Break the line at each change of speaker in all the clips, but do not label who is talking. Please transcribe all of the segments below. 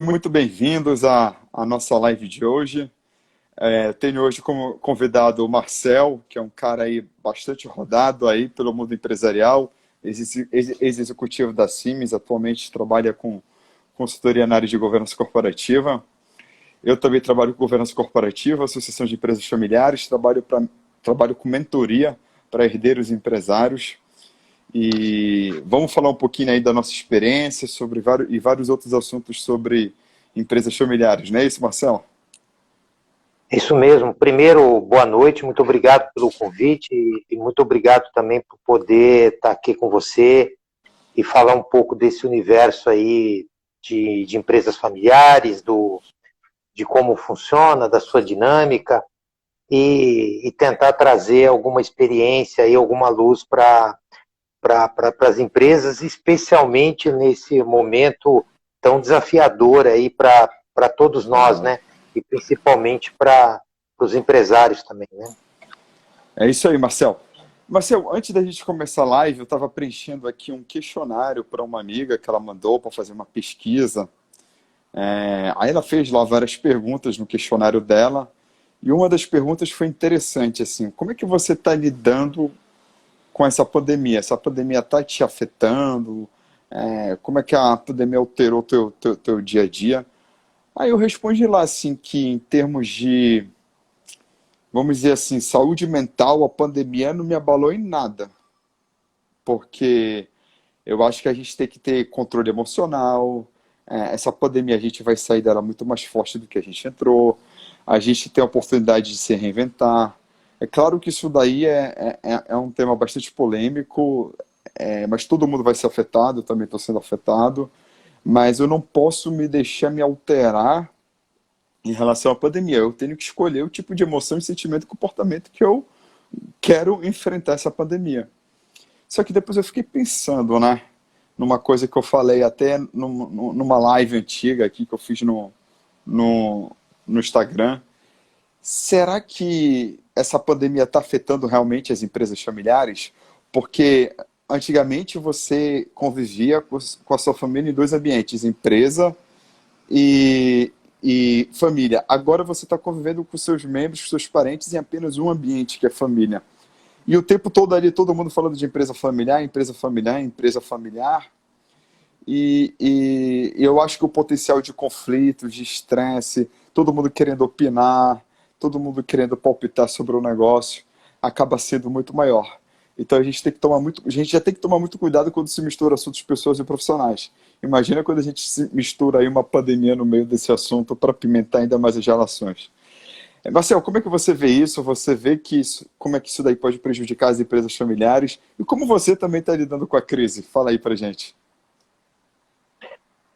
Muito bem-vindos à nossa live de hoje. Tenho hoje como convidado o Marcel, que é um cara aí bastante rodado aí pelo mundo empresarial, ex-executivo da Siemens, atualmente trabalha com consultoria na área de governança corporativa. Eu também trabalho com governança corporativa, associação de empresas familiares, trabalho com mentoria para herdeiros e empresários. E vamos falar um pouquinho aí da nossa experiência sobre vários outros assuntos sobre empresas familiares, não é isso, Marcelo?
Isso mesmo. Primeiro, boa noite, muito obrigado pelo convite e muito obrigado também por poder estar aqui com você e falar um pouco desse universo aí de empresas familiares, de como funciona, da sua dinâmica e tentar trazer alguma experiência e alguma luz para as empresas, especialmente nesse momento tão desafiador aí para todos nós, né? E principalmente para os empresários também, né?
É isso aí, Marcel. Marcel, antes da gente começar a live, eu estava preenchendo aqui um questionário para uma amiga que ela mandou para fazer uma pesquisa. Aí ela fez lá várias perguntas no questionário dela, e uma das perguntas foi interessante, assim, como é que você está lidando com essa pandemia? Essa pandemia está te afetando? Como é que a pandemia alterou teu dia a dia? Aí eu respondi lá, assim, que em termos de, vamos dizer assim, saúde mental, a pandemia não me abalou em nada, porque eu acho que a gente tem que ter controle emocional. Essa pandemia a gente vai sair dela muito mais forte do que a gente entrou. A gente tem a oportunidade de se reinventar. É claro que isso daí é um tema bastante polêmico, mas todo mundo vai ser afetado, eu também estou sendo afetado. Mas eu não posso me deixar me alterar em relação à pandemia. Eu tenho que escolher o tipo de emoção, sentimento e comportamento que eu quero enfrentar essa pandemia. Só que depois eu fiquei pensando, né? Numa coisa que eu falei até numa live antiga aqui que eu fiz no, no Instagram. Será que essa pandemia está afetando realmente as empresas familiares? Porque antigamente você convivia com a sua família em dois ambientes, empresa e, e família. Agora você está convivendo com seus membros, com seus parentes em apenas um ambiente, que é família. E o tempo todo ali, todo mundo falando de empresa familiar, empresa familiar, empresa familiar. E eu acho que o potencial de conflitos, de estresse, todo mundo querendo opinar, todo mundo querendo palpitar sobre o negócio, acaba sendo muito maior. Então a gente já tem que tomar muito cuidado quando se mistura assuntos pessoas e profissionais. Imagina quando a gente se mistura aí uma pandemia no meio desse assunto para pimentar ainda mais as relações. Marcel, como é que você vê isso? Você vê como é que isso daí pode prejudicar as empresas familiares? E como você também está lidando com a crise? Fala aí pra gente.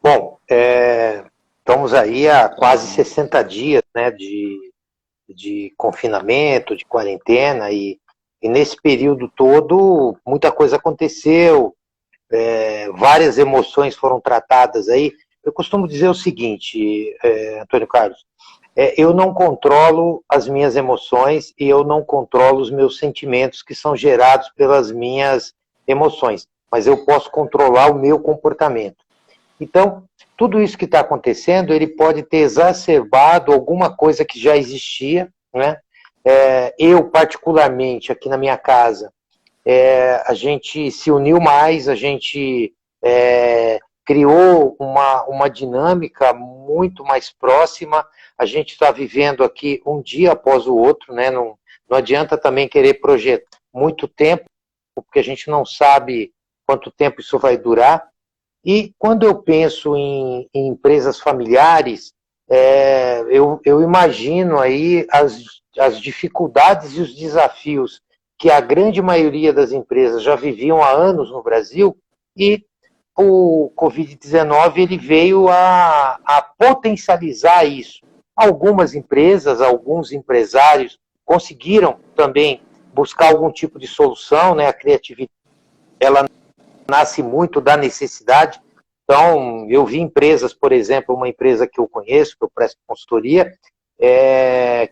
Bom, estamos aí há quase 60 dias, né, de confinamento, de quarentena, e nesse período todo muita coisa aconteceu, várias emoções foram tratadas aí. Eu costumo dizer o seguinte, Antônio Carlos, eu não controlo as minhas emoções e eu não controlo os meus sentimentos que são gerados pelas minhas emoções, mas eu posso controlar o meu comportamento. Então, tudo isso que está acontecendo, ele pode ter exacerbado alguma coisa que já existia, né? Eu, particularmente, aqui na minha casa, a gente se uniu mais, a gente criou uma dinâmica muito mais próxima, a gente está vivendo aqui um dia após o outro, né? Não adianta também querer projetar muito tempo, porque a gente não sabe quanto tempo isso vai durar. E quando eu penso em empresas familiares, eu imagino aí as dificuldades e os desafios que a grande maioria das empresas já viviam há anos no Brasil, e o Covid-19 ele veio a potencializar isso. Algumas empresas, alguns empresários conseguiram também buscar algum tipo de solução, né? A criatividade ela nasce muito da necessidade. Então, eu vi empresas, por exemplo, uma empresa que eu conheço, que eu presto consultoria,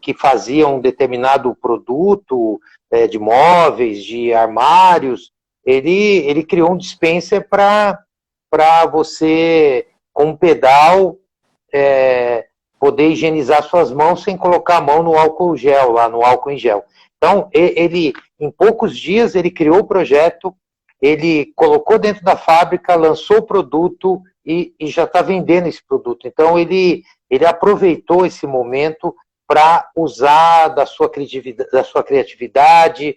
que fazia um determinado produto de móveis, de armários, ele criou um dispenser para você, com um pedal, poder higienizar suas mãos sem colocar a mão no álcool gel, lá no álcool em gel. Então, ele, em poucos dias, ele criou o projeto, ele colocou dentro da fábrica, lançou o produto e já está vendendo esse produto. Então, ele aproveitou esse momento para usar da sua criatividade,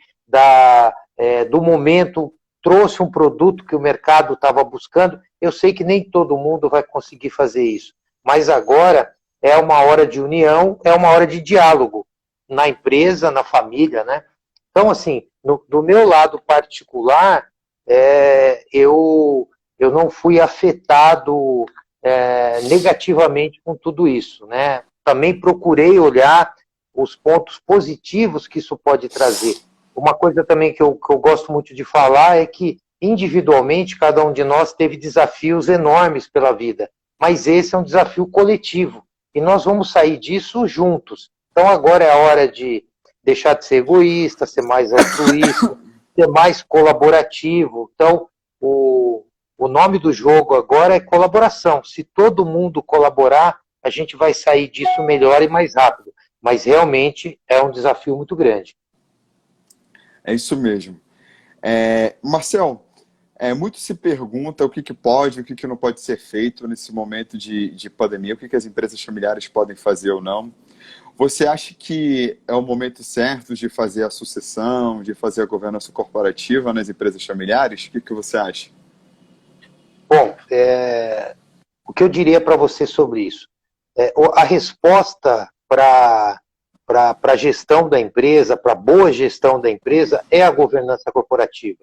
do momento, trouxe um produto que o mercado estava buscando. Eu sei que nem todo mundo vai conseguir fazer isso, mas agora é uma hora de união, é uma hora de diálogo na empresa, na família, né? Então, assim, do meu lado particular, eu não fui afetado negativamente com tudo isso, né? Também procurei olhar os pontos positivos que isso pode trazer. Uma coisa também que eu gosto muito de falar é que, individualmente, cada um de nós teve desafios enormes pela vida, mas esse é um desafio coletivo, e nós vamos sair disso juntos. Então agora é a hora de deixar de ser egoísta, ser mais altruísta, ser mais colaborativo. Então, o nome do jogo agora é colaboração. Se todo mundo colaborar, a gente vai sair disso melhor e mais rápido. Mas realmente é um desafio muito grande.
É isso mesmo. Marcel, muito se pergunta o que pode, o que não pode ser feito nesse momento de pandemia, o que as empresas familiares podem fazer ou não. Você acha que é o momento certo de fazer a sucessão, de fazer a governança corporativa nas empresas familiares? O que você acha?
Bom, o que eu diria para você sobre isso? A resposta para a gestão da empresa, para a boa gestão da empresa, é a governança corporativa.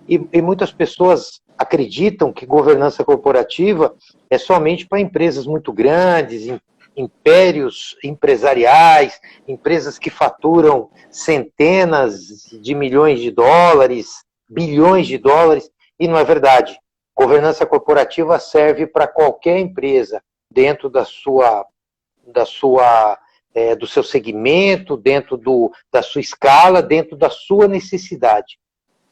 E muitas pessoas acreditam que governança corporativa é somente para empresas muito grandes, impérios empresariais, empresas que faturam centenas de milhões de dólares, bilhões de dólares, e não é verdade. Governança corporativa serve para qualquer empresa, dentro do seu segmento, dentro da sua escala, dentro da sua necessidade.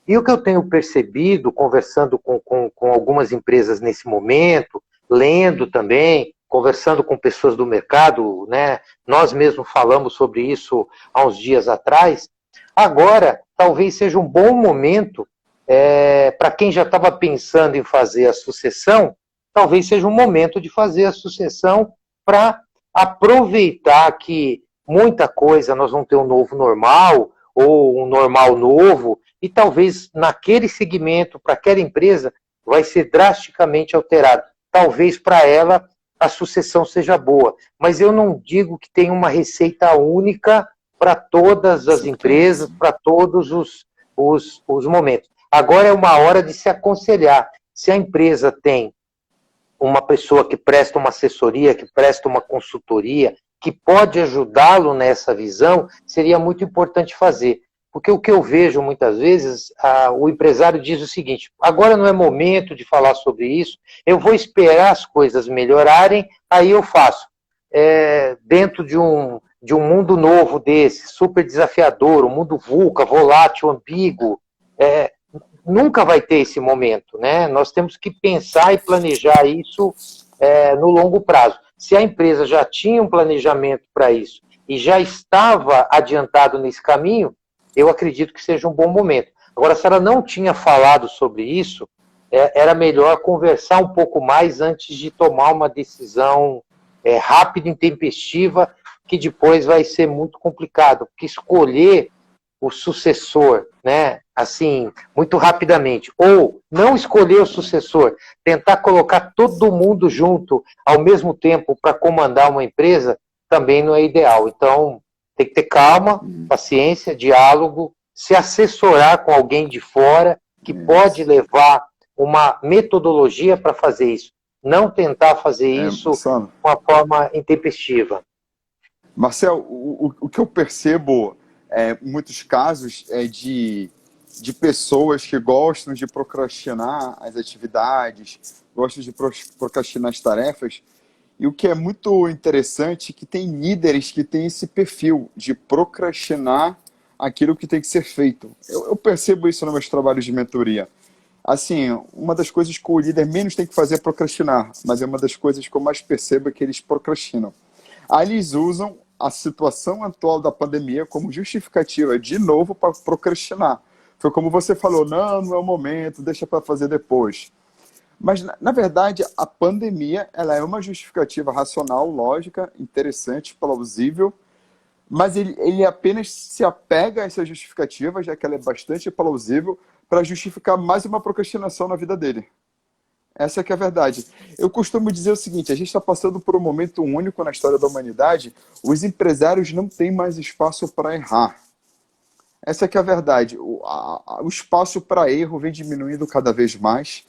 E o que eu tenho percebido, conversando com algumas empresas nesse momento, lendo também, conversando com pessoas do mercado, né? Nós mesmos falamos sobre isso há uns dias atrás. Agora, talvez seja um bom momento para quem já estava pensando em fazer a sucessão, talvez seja um momento de fazer a sucessão para aproveitar que muita coisa nós vamos ter um novo normal ou um normal novo e talvez naquele segmento, para aquela empresa, vai ser drasticamente alterado. Talvez para ela a sucessão seja boa, mas eu não digo que tem uma receita única para todas as empresas, para todos os momentos. Agora é uma hora de se aconselhar. Se a empresa tem uma pessoa que presta uma assessoria, que presta uma consultoria, que pode ajudá-lo nessa visão, seria muito importante fazer. Porque o que eu vejo muitas vezes, o empresário diz o seguinte: agora não é momento de falar sobre isso, eu vou esperar as coisas melhorarem, aí eu faço. Dentro de um mundo novo desse, super desafiador, um mundo VUCA, volátil, ambíguo, nunca vai ter esse momento, né? Nós temos que pensar e planejar isso no longo prazo. Se a empresa já tinha um planejamento para isso e já estava adiantado nesse caminho, eu acredito que seja um bom momento. Agora, se ela não tinha falado sobre isso, era melhor conversar um pouco mais antes de tomar uma decisão rápida, intempestiva, que depois vai ser muito complicado, porque escolher o sucessor, né, assim, muito rapidamente, ou não escolher o sucessor, tentar colocar todo mundo junto ao mesmo tempo para comandar uma empresa, também não é ideal. Então, tem que ter calma, paciência, diálogo, se assessorar com alguém de fora que pode levar uma metodologia para fazer isso. Não tentar fazer isso de uma forma intempestiva.
Marcel, o que eu percebo em muitos casos é de pessoas que gostam de procrastinar as atividades, gostam de procrastinar as tarefas. E o que é muito interessante é que tem líderes que têm esse perfil de procrastinar aquilo que tem que ser feito. Eu percebo isso nos meus trabalhos de mentoria. Assim, uma das coisas que o líder menos tem que fazer é procrastinar, mas é uma das coisas que eu mais percebo é que eles procrastinam. Aí eles usam a situação atual da pandemia como justificativa, de novo, para procrastinar. Foi como você falou, não, não é o momento, deixa para fazer depois. Mas, na verdade, a pandemia ela é uma justificativa racional, lógica, interessante, plausível, mas ele apenas se apega a essa justificativa, já que ela é bastante plausível, para justificar mais uma procrastinação na vida dele. Essa que é a verdade. Eu costumo dizer o seguinte, a gente está passando por um momento único na história da humanidade, os empresários não têm mais espaço para errar. Essa que é a verdade. O espaço para erro vem diminuindo cada vez mais.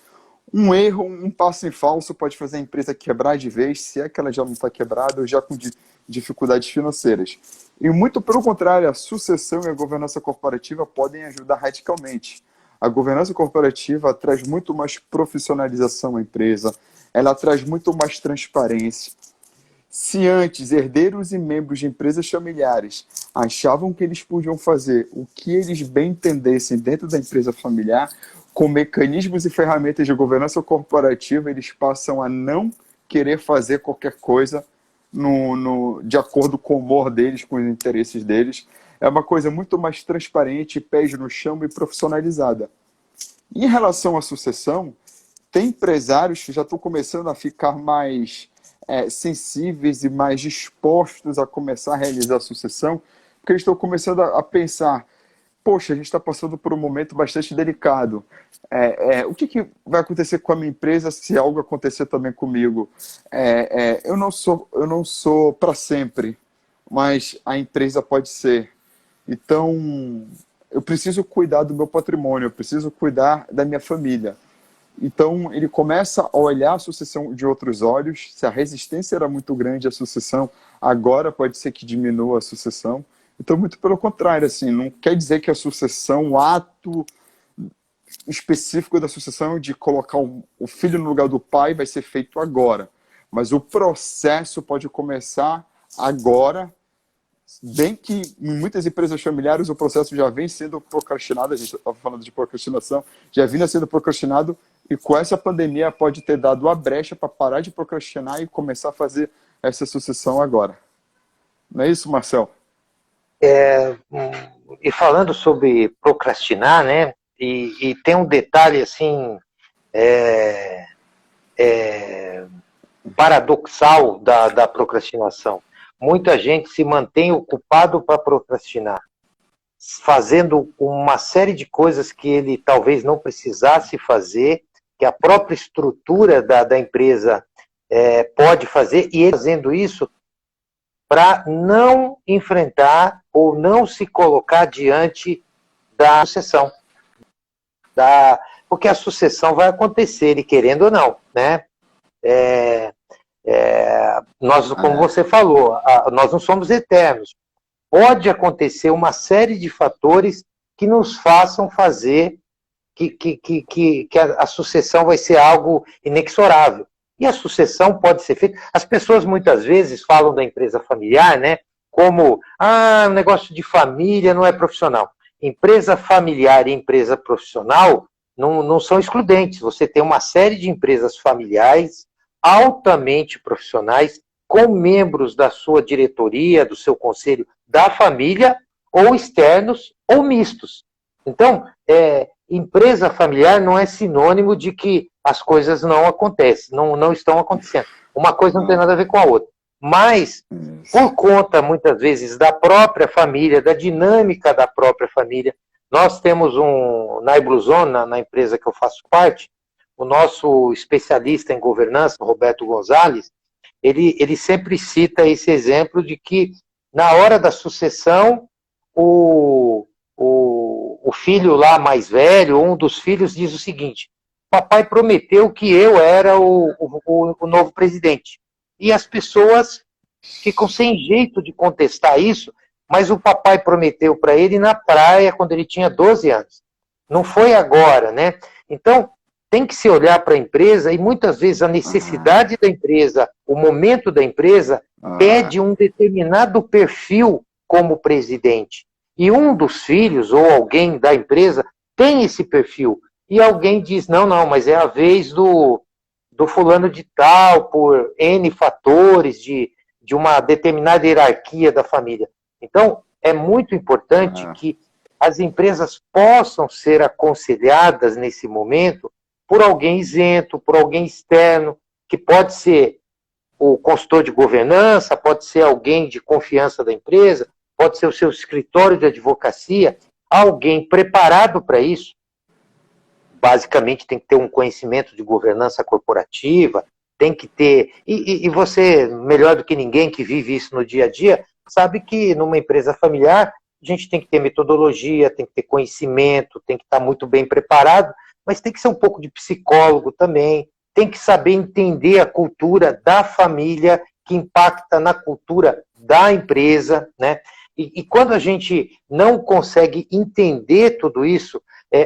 Um erro, um passo em falso pode fazer a empresa quebrar de vez, se é que ela já não está quebrada ou já com dificuldades financeiras. E muito pelo contrário, a sucessão e a governança corporativa podem ajudar radicalmente. A governança corporativa traz muito mais profissionalização à empresa, ela traz muito mais transparência. Se antes herdeiros e membros de empresas familiares achavam que eles podiam fazer o que eles bem entendessem dentro da empresa familiar, com mecanismos e ferramentas de governança corporativa, eles passam a não querer fazer qualquer coisa de acordo com o humor deles, com os interesses deles. É uma coisa muito mais transparente, pés no chão e profissionalizada. Em relação à sucessão, tem empresários que já estão começando a ficar mais sensíveis e mais dispostos a começar a realizar a sucessão, porque eles estão começando a pensar, poxa, a gente está passando por um momento bastante delicado. O que vai acontecer com a minha empresa se algo acontecer também comigo? Eu não sou para sempre, mas a empresa pode ser. Então, eu preciso cuidar do meu patrimônio, eu preciso cuidar da minha família. Então, ele começa a olhar a sucessão de outros olhos. Se a resistência era muito grande à sucessão, agora pode ser que diminua a sucessão. Então, muito pelo contrário, assim, não quer dizer que a sucessão, o ato específico da sucessão de colocar o filho no lugar do pai vai ser feito agora. Mas o processo pode começar agora, bem que em muitas empresas familiares o processo já vem sendo procrastinado, a gente estava falando de procrastinação, já vinha sendo procrastinado, e com essa pandemia pode ter dado a brecha para parar de procrastinar e começar a fazer essa sucessão agora. Não é isso, Marcel?
E falando sobre procrastinar, né? E tem um detalhe assim paradoxal da procrastinação. Muita gente se mantém ocupado para procrastinar, fazendo uma série de coisas que ele talvez não precisasse fazer, que a própria estrutura da empresa pode fazer, e ele fazendo isso para não enfrentar ou não se colocar diante da sucessão. Porque a sucessão vai acontecer, ele querendo ou não, né? Nós, como você falou, nós não somos eternos. Pode acontecer uma série de fatores que nos façam fazer que a sucessão vai ser algo inexorável. E a sucessão pode ser feita. As pessoas muitas vezes falam da empresa familiar, né? Como, um negócio de família não é profissional. Empresa familiar e empresa profissional não são excludentes. Você tem uma série de empresas familiares altamente profissionais, com membros da sua diretoria, do seu conselho, da família, ou externos, ou mistos. Então, empresa familiar não é sinônimo de que as coisas não acontecem, não estão acontecendo. Uma coisa não tem nada a ver com a outra. Mas, por conta, muitas vezes, da própria família, da dinâmica da própria família, nós temos na Ibluzona, na empresa que eu faço parte, o nosso especialista em governança, Roberto Gonzalez, ele sempre cita esse exemplo de que, na hora da sucessão, o filho lá mais velho, um dos filhos, diz o seguinte: papai prometeu que eu era o novo presidente. E as pessoas ficam sem jeito de contestar isso, mas o papai prometeu para ele na praia quando ele tinha 12 anos. Não foi agora, né? Então, tem que se olhar para a empresa, e muitas vezes a necessidade da empresa, o momento da empresa, pede um determinado perfil como presidente. E um dos filhos, ou alguém da empresa, tem esse perfil. e alguém diz, não, não, mas é a vez do fulano de tal, por N fatores de uma determinada hierarquia da família. Então, é muito importante
Ah,
que as empresas possam ser aconselhadas nesse momento por alguém isento, por alguém externo, que pode ser o consultor de governança, pode ser alguém de confiança da empresa, pode ser o seu escritório de advocacia, alguém preparado para isso. Basicamente tem que ter um conhecimento de governança corporativa, tem que ter. E você, melhor do que ninguém que vive isso no dia a dia, sabe que numa empresa familiar a gente tem que ter metodologia, tem que ter conhecimento, tem que estar muito bem preparado, mas tem que ser um pouco de psicólogo também, tem que saber entender a cultura da família que impacta na cultura da empresa, né? E quando a gente não consegue entender tudo isso,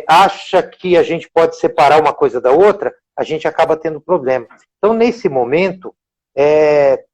acha que a gente pode separar uma coisa da outra, a gente acaba tendo problema. Então, nesse momento,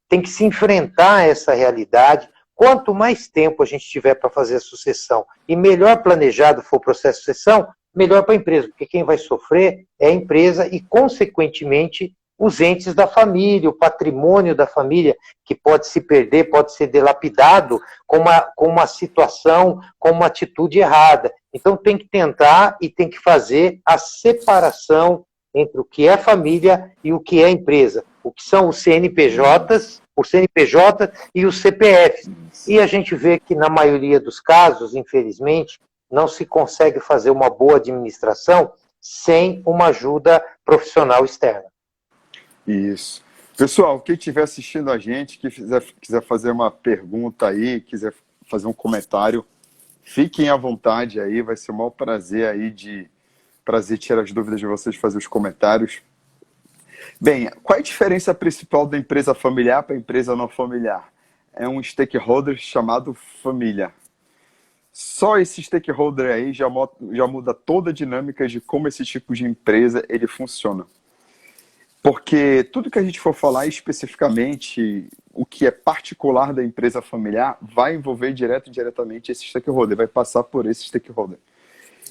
tem que se enfrentar essa realidade. Quanto mais tempo a gente tiver para fazer a sucessão e melhor planejado for o processo de sucessão, melhor para a empresa, porque quem vai sofrer é a empresa e, consequentemente, os entes da família, o patrimônio da família, que pode se perder, pode ser dilapidado com uma situação, com uma atitude errada. Então tem que tentar e tem que fazer a separação entre o que é família e o que é empresa. O que são os CNPJs, o CNPJ e os CPFs. E a gente vê que na maioria dos casos, infelizmente, não se consegue fazer uma boa administração sem uma ajuda profissional externa.
isso. Pessoal, quem estiver assistindo a gente, que quiser fazer uma pergunta aí, quiser fazer um comentário, fiquem à vontade aí, vai ser o maior prazer aí prazer tirar as dúvidas de vocês, fazer os comentários. Bem, qual é a diferença principal da empresa familiar para a empresa não familiar? É um stakeholder chamado família. Só esse stakeholder aí já muda toda a dinâmica de como esse tipo de empresa ele funciona. Porque tudo que a gente for falar especificamente, o que é particular da empresa familiar, vai envolver direto e indiretamente esse stakeholder, vai passar por esse stakeholder.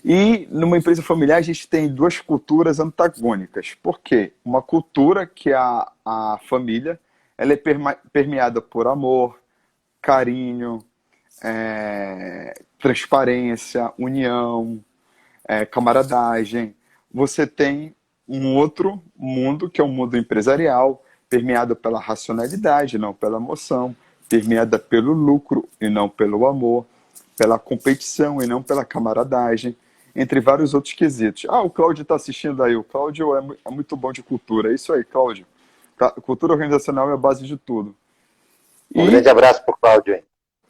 E numa empresa familiar a gente tem duas culturas antagônicas. Por quê? Uma cultura que é a família, ela é permeada por amor, carinho, transparência, união, camaradagem. Você tem um outro mundo, que é o mundo empresarial, permeado pela racionalidade, não pela emoção, permeada pelo lucro e não pelo amor, pela competição e não pela camaradagem, entre vários outros quesitos. Ah, o Cláudio está assistindo aí. O Cláudio é muito bom de cultura. É isso aí, Cláudio. Cultura organizacional é a base de tudo.
Um grande abraço para o Cláudio. Hein?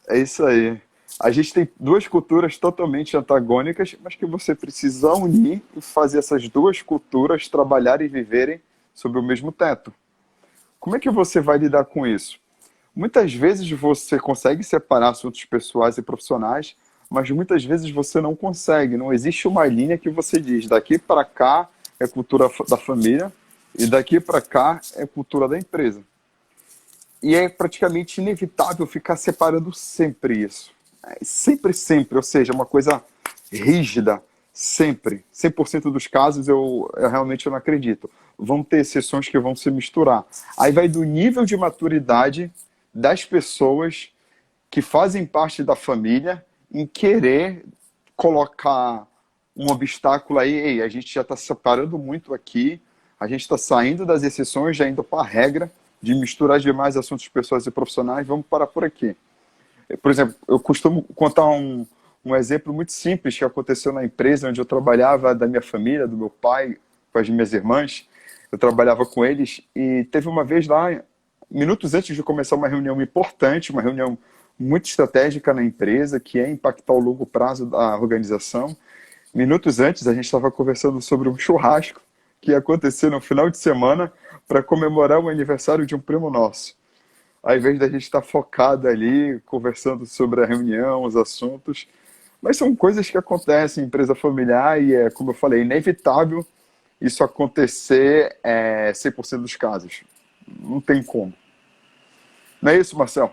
É isso aí. A gente tem duas culturas totalmente antagônicas, mas que você precisa unir e fazer essas duas culturas trabalharem e viverem sob o mesmo teto. Como é que você vai lidar com isso? Muitas vezes você consegue separar assuntos pessoais e profissionais, mas muitas vezes você não consegue. Não existe uma linha que você diz, daqui para cá é cultura da família e daqui para cá é cultura da empresa. E é praticamente inevitável ficar separando sempre isso. Sempre, sempre. Ou seja, uma coisa rígida, sempre. 100% dos casos eu realmente não acredito. Vão ter exceções que vão se misturar. Aí vai do nível de maturidade das pessoas que fazem parte da família em querer colocar um obstáculo aí. Ei, a gente já está separando muito aqui, a gente está saindo das exceções, já indo para a regra de misturar demais assuntos pessoais e profissionais, vamos parar por aqui. Por exemplo, eu costumo contar um exemplo muito simples que aconteceu na empresa onde eu trabalhava, da minha família, do meu pai, com as minhas irmãs. Eu trabalhava com eles e teve uma vez lá, minutos antes de começar uma reunião importante, uma reunião muito estratégica na empresa, que é impactar o longo prazo da organização. Minutos antes, a gente estava conversando sobre um churrasco que ia acontecer no final de semana para comemorar o aniversário de um primo nosso. Ao invés da gente estar focado ali, conversando sobre a reunião, os assuntos. Mas são coisas que acontecem em empresa familiar e como eu falei, inevitável isso acontecer 100% dos casos. Não tem como. Não é isso, Marcel?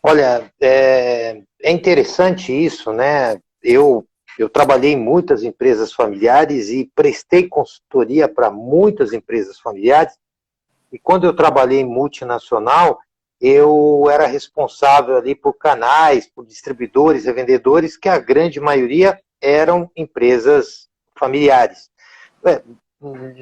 Olha, é interessante isso, né? Eu Eu trabalhei em muitas empresas familiares e prestei consultoria para muitas empresas familiares. E quando eu trabalhei em multinacional, eu era responsável ali por canais, por distribuidores e vendedores, que a grande maioria eram empresas familiares.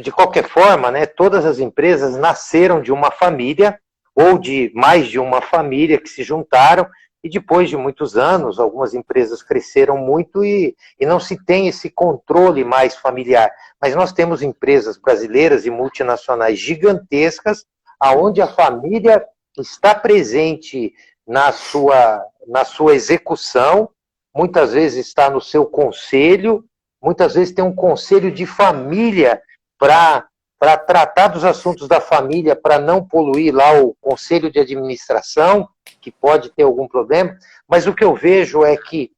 De qualquer forma, né, todas as empresas nasceram de uma família ou de mais de uma família que se juntaram e depois de muitos anos, algumas empresas cresceram muito e não se tem esse controle mais familiar. Mas nós temos empresas brasileiras e multinacionais gigantescas, aonde a família está presente na sua execução, muitas vezes está no seu conselho, muitas vezes tem um conselho de família para tratar dos assuntos da família, para não poluir lá o conselho de administração, que pode ter algum problema, mas o que eu vejo é que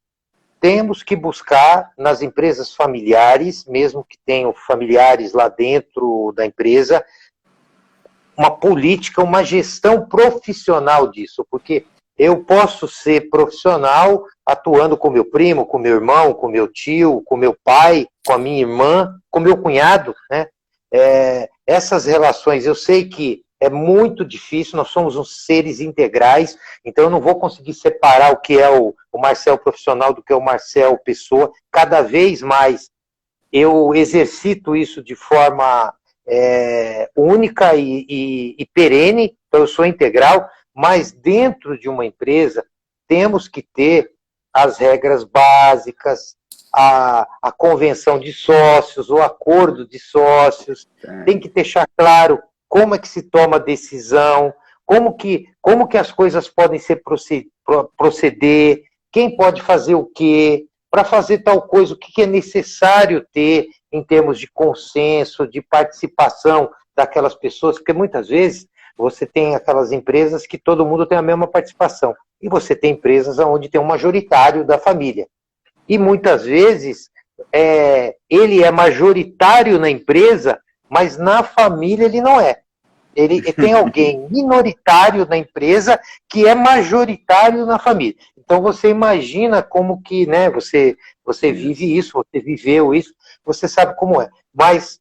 temos que buscar nas empresas familiares, mesmo que tenham familiares lá dentro da empresa, uma política, uma gestão profissional disso, porque eu posso ser profissional atuando com meu primo, com meu irmão, com meu tio, com meu pai, com a minha irmã, com meu cunhado, né? Essas relações, eu sei que é muito difícil, nós somos uns seres integrais, então eu não vou conseguir separar o que é o Marcel profissional do que é o Marcel pessoa. Cada vez mais eu exercito isso de forma única e perene, então eu sou integral, mas dentro de uma empresa temos que ter as regras básicas, a convenção de sócios, o acordo de sócios, tem que deixar claro como é que se toma a decisão, como que as coisas podem ser proceder, quem pode fazer o quê, para fazer tal coisa, o que é necessário ter em termos de consenso, de participação daquelas pessoas, porque muitas vezes você tem aquelas empresas que todo mundo tem a mesma participação, e você tem empresas onde tem um majoritário da família. E muitas vezes ele é majoritário na empresa, mas na família ele não é. Ele tem alguém minoritário na empresa que é majoritário na família. Então você imagina como que, né, você vive isso, você viveu isso, você sabe como é. Mas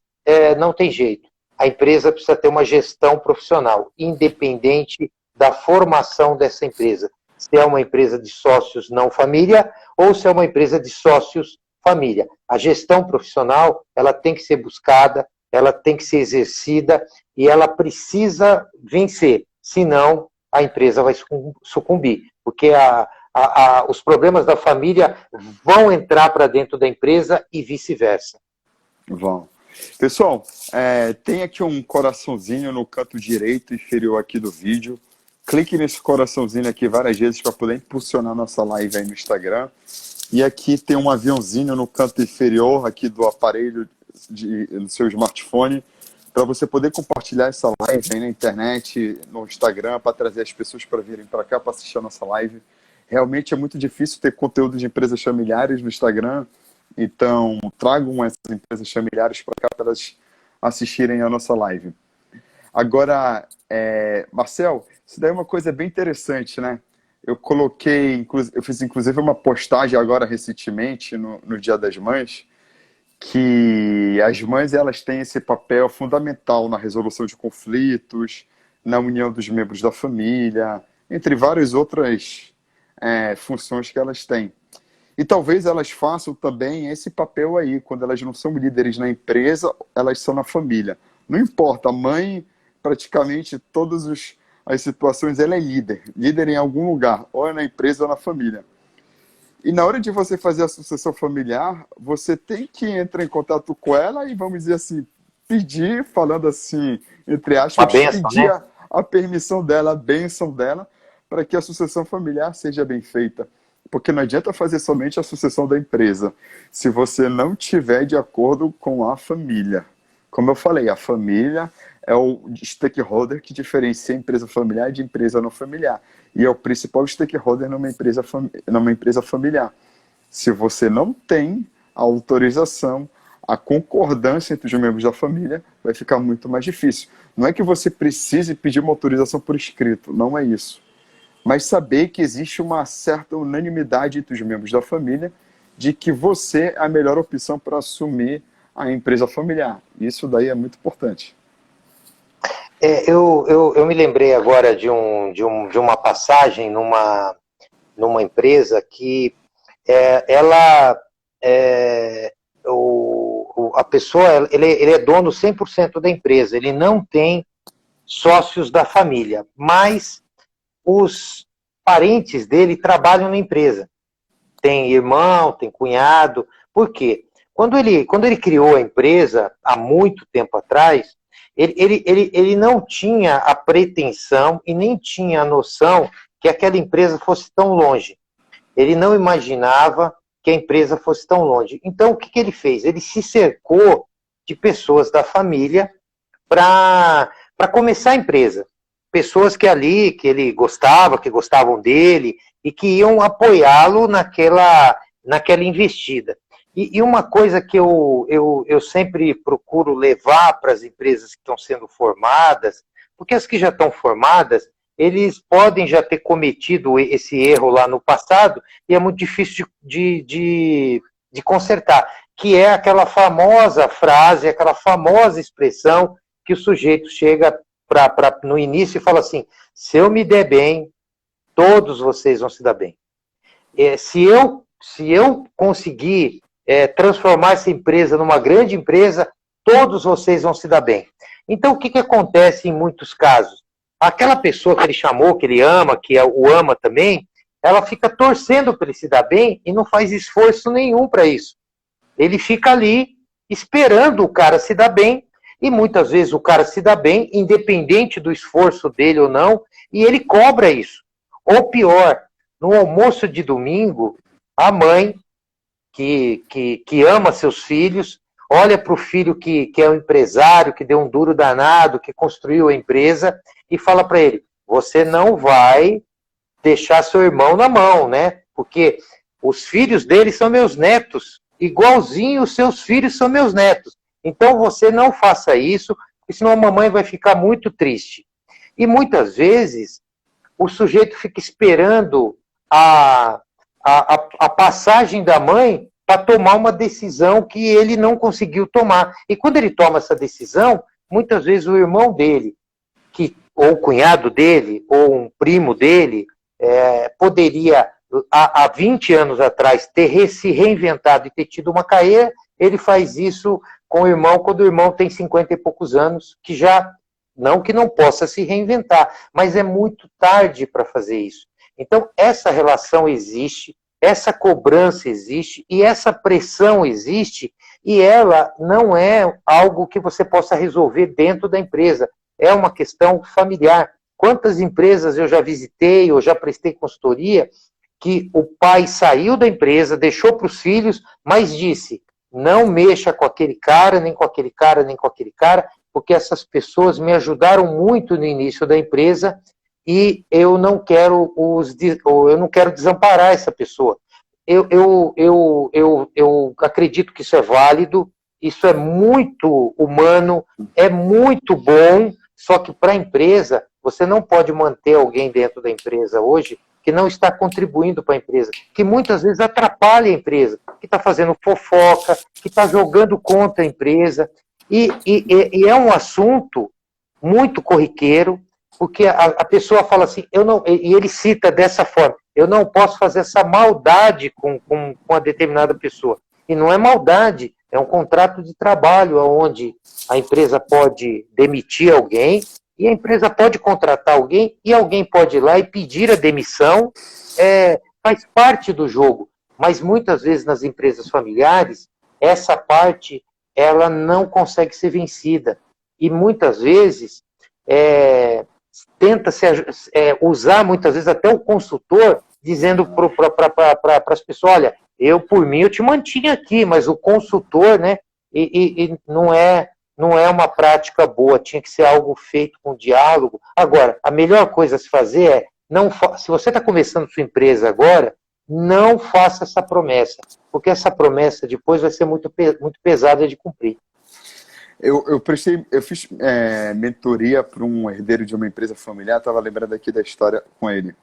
não tem jeito. A empresa precisa ter uma gestão profissional, independente da formação dessa empresa. Se é uma empresa de sócios não família ou se é uma empresa de sócios família. A gestão profissional, ela tem que ser buscada, ela tem que ser exercida e ela precisa vencer, senão a empresa vai sucumbir, porque os problemas da família vão entrar para dentro da empresa e vice-versa.
Vão. Pessoal, tem aqui um coraçãozinho no canto direito inferior aqui do vídeo. Clique nesse coraçãozinho aqui várias vezes para poder impulsionar nossa live aí no Instagram. E aqui tem um aviãozinho no canto inferior aqui do aparelho do seu smartphone para você poder compartilhar essa live aí na internet, no Instagram, para trazer as pessoas para virem para cá para assistir a nossa live. Realmente é muito difícil ter conteúdo de empresas familiares no Instagram, então tragam essas empresas familiares para cá para elas assistirem a nossa live. Agora, Marcel, isso daí é uma coisa bem interessante, né? Eu fiz inclusive uma postagem agora recentemente, no Dia das Mães, que as mães elas têm esse papel fundamental na resolução de conflitos, na união dos membros da família, entre várias outras funções que elas têm. E talvez elas façam também esse papel aí, quando elas não são líderes na empresa, elas são na família. Não importa, a mãe, praticamente todas as situações, ela é líder em algum lugar, ou é na empresa ou na família. E na hora de você fazer a sucessão familiar, você tem que entrar em contato com ela e, vamos dizer assim, pedir, falando assim, entre aspas, pedir a permissão dela, a bênção dela, para que a sucessão familiar seja bem feita. Porque não adianta fazer somente a sucessão da empresa, se você não tiver de acordo com a família. Como eu falei, a família é o stakeholder que diferencia a empresa familiar de empresa não familiar. E é o principal stakeholder numa empresa familiar. Se você não tem a autorização, a concordância entre os membros da família, vai ficar muito mais difícil. Não é que você precise pedir uma autorização por escrito, não é isso. Mas saber que existe uma certa unanimidade entre os membros da família de que você é a melhor opção para assumir a empresa familiar. Isso daí é muito importante.
Eu me lembrei agora de uma passagem numa empresa que ela, a pessoa, ele é dono 100% da empresa, ele não tem sócios da família, mas os parentes dele trabalham na empresa. Tem irmão, tem cunhado. Por quê? Quando ele criou a empresa, há muito tempo atrás, ele não tinha a pretensão e nem tinha a noção que aquela empresa fosse tão longe. Ele não imaginava que a empresa fosse tão longe. Então, o que ele fez? Ele se cercou de pessoas da família para começar a empresa. Pessoas que ele gostava, que gostavam dele e que iam apoiá-lo naquela investida. E uma coisa que eu sempre procuro levar para as empresas que estão sendo formadas, porque as que já estão formadas, eles podem já ter cometido esse erro lá no passado e é muito difícil de consertar, que é aquela famosa frase, aquela famosa expressão que o sujeito chega no início e fala assim: se eu me der bem, todos vocês vão se dar bem. Se eu conseguir transformar essa empresa numa grande empresa, todos vocês vão se dar bem. Então, o que acontece em muitos casos? Aquela pessoa que ele chamou, que ele ama, que o ama também, ela fica torcendo para ele se dar bem e não faz esforço nenhum para isso. Ele fica ali esperando o cara se dar bem, e muitas vezes o cara se dá bem, independente do esforço dele ou não, e ele cobra isso. Ou pior, no almoço de domingo, a mãe, que ama seus filhos, olha para o filho que é um empresário, que deu um duro danado, que construiu a empresa, e fala para ele: você não vai deixar seu irmão na mão, né? Porque os filhos dele são meus netos, igualzinho os seus filhos são meus netos. Então você não faça isso, porque senão a mamãe vai ficar muito triste. E muitas vezes o sujeito fica esperando a passagem da mãe para tomar uma decisão que ele não conseguiu tomar. E quando ele toma essa decisão, muitas vezes o irmão dele, ou o cunhado dele, ou um primo dele, poderia, há 20 anos atrás, ter se reinventado e ter tido uma carreira. Ele faz isso com o irmão quando o irmão tem 50 e poucos anos, que já, não que não possa se reinventar, mas é muito tarde para fazer isso. Então, essa relação existe, essa cobrança existe e essa pressão existe, e ela não é algo que você possa resolver dentro da empresa, é uma questão familiar. Quantas empresas eu já visitei ou já prestei consultoria que o pai saiu da empresa, deixou para os filhos, mas disse: não mexa com aquele cara, nem com aquele cara, nem com aquele cara, porque essas pessoas me ajudaram muito no início da empresa e eu não quero desamparar essa pessoa. Eu acredito que isso é válido, isso é muito humano, é muito bom, só que para a empresa, você não pode manter alguém dentro da empresa hoje que não está contribuindo para a empresa, que muitas vezes atrapalha a empresa, que está fazendo fofoca, que está jogando contra a empresa, e é um assunto muito corriqueiro, porque a pessoa fala assim, e ele cita dessa forma: eu não posso fazer essa maldade com a determinada pessoa. E não é maldade, é um contrato de trabalho onde a empresa pode demitir alguém, e a empresa pode contratar alguém, e alguém pode ir lá e pedir a demissão, faz parte do jogo. Mas muitas vezes nas empresas familiares, essa parte ela não consegue ser vencida. E muitas vezes tenta-se usar, muitas vezes, até o consultor, dizendo para as pessoas: olha, por mim, eu te mantinha aqui, mas o consultor, né, e não é uma prática boa, tinha que ser algo feito com diálogo. Agora, a melhor coisa a se fazer se você está começando sua empresa agora, não faça essa promessa, porque essa promessa depois vai ser muito pesada de cumprir.
Eu fiz mentoria para um herdeiro de uma empresa familiar, estava lembrando aqui da história com ele.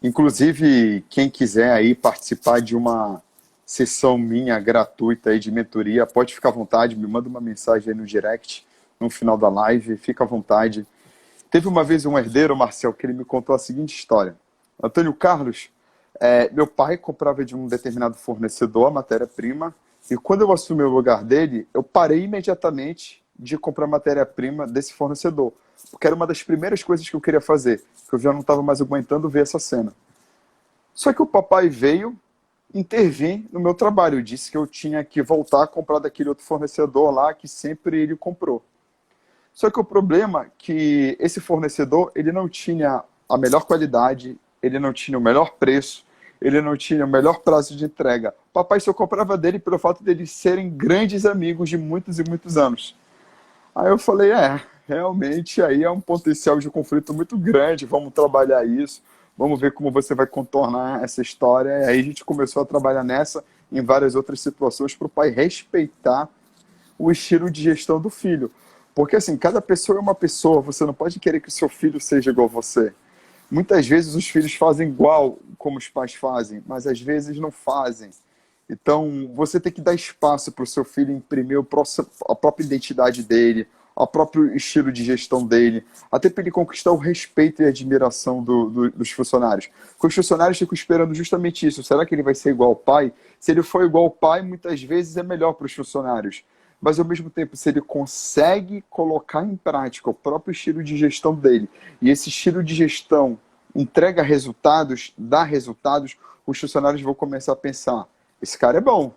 Inclusive, quem quiser aí participar de uma sessão minha gratuita aí de mentoria. Pode ficar à vontade, me manda uma mensagem aí no direct, no final da live, fica à vontade. Teve uma vez um herdeiro, Marcel, que ele me contou a seguinte história. Antônio Carlos, meu pai comprava de um determinado fornecedor a matéria-prima, e quando eu assumi o lugar dele, eu parei imediatamente de comprar matéria-prima desse fornecedor, porque era uma das primeiras coisas que eu queria fazer, que eu já não estava mais aguentando ver essa cena. Só que o papai veio intervir no meu trabalho, disse que eu tinha que voltar a comprar daquele outro fornecedor lá que sempre ele comprou. Só que o problema é que esse fornecedor, ele não tinha a melhor qualidade, ele não tinha o melhor preço, ele não tinha o melhor prazo de entrega. O papai só comprava dele pelo fato deles serem grandes amigos de muitos e muitos anos. Aí eu falei, realmente aí é um potencial de conflito muito grande, vamos trabalhar isso, vamos ver como você vai contornar essa história. E aí a gente começou a trabalhar nessa, em várias outras situações, para o pai respeitar o estilo de gestão do filho. Porque assim, cada pessoa é uma pessoa, você não pode querer que o seu filho seja igual a você. Muitas vezes os filhos fazem igual como os pais fazem, mas às vezes não fazem. Então, você tem que dar espaço para o seu filho imprimir a própria identidade dele, o próprio estilo de gestão dele, até para ele conquistar o respeito e a admiração dos funcionários. Porque os funcionários ficam esperando justamente isso. Será que ele vai ser igual ao pai? Se ele for igual ao pai, muitas vezes é melhor para os funcionários. Mas, ao mesmo tempo, se ele consegue colocar em prática o próprio estilo de gestão dele, e esse estilo de gestão entrega resultados, dá resultados, os funcionários vão começar a pensar, esse cara é bom,